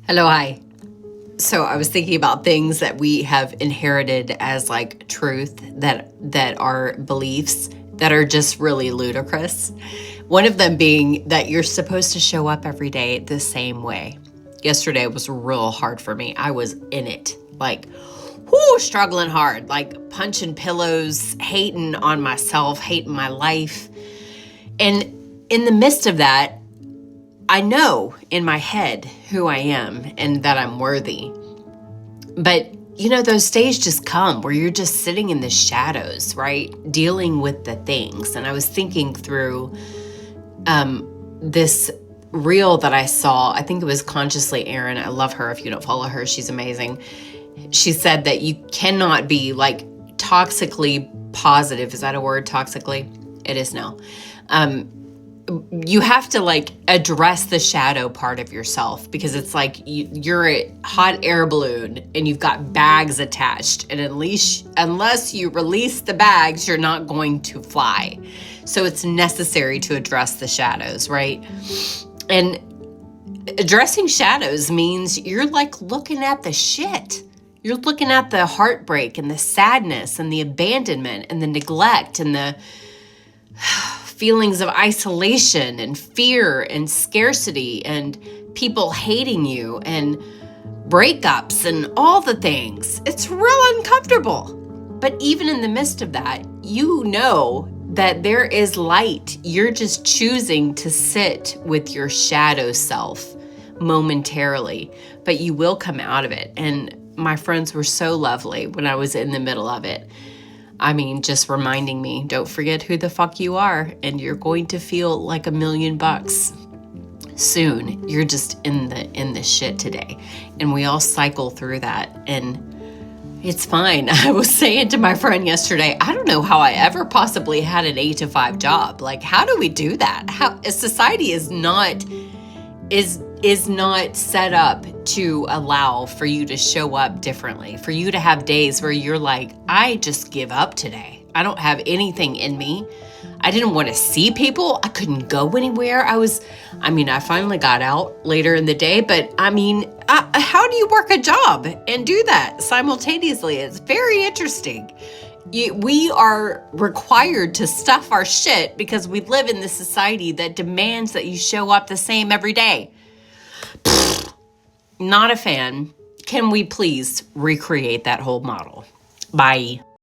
Hello, hi. So I was thinking about things that we have inherited as like truth that are beliefs that are just really ludicrous. One of them being that you're supposed to show up every day the same way. Yesterday was real hard for me. I was in it, like, struggling hard, like punching pillows, hating on myself, hating my life. And in the midst of that, I know in my head who I am and that I'm worthy. But, those days just come where you're just sitting in the shadows, right? Dealing with the things. And I was thinking through this reel that I saw. I think it was Consciously Erin. I love her. If you don't follow her, she's amazing. She said that you cannot be like toxically positive. Is that a word, toxically? It is now. You have to like address the shadow part of yourself, because it's like you're a hot air balloon and you've got bags attached, and unless you release the bags, you're not going to fly. So it's necessary to address the shadows, right? And addressing shadows means you're like looking at the shit. You're looking at the heartbreak and the sadness and the abandonment and the neglect and the feelings of isolation and fear and scarcity and people hating you and breakups and all the things. It's real uncomfortable. But even in the midst of that, you know that there is light. You're just choosing to sit with your shadow self momentarily, but you will come out of it. And my friends were so lovely when I was in the middle of it. I mean, just reminding me, don't forget who the fuck you are, and you're going to feel like $1,000,000 soon. You're just in the shit today. And we all cycle through that, and it's fine. I was saying to my friend yesterday, I don't know how I ever possibly had an 8 to 5 job. Like, how do we do that? How society is not set up to allow for you to show up differently, for you to have days where you're like, I just give up today. I don't have anything in me. I didn't want to see people. I couldn't go anywhere. I finally got out later in the day, but how do you work a job and do that simultaneously? It's very interesting. We are required to stuff our shit because we live in this society that demands that you show up the same every day. Not a fan. Can we please recreate that whole model? Bye.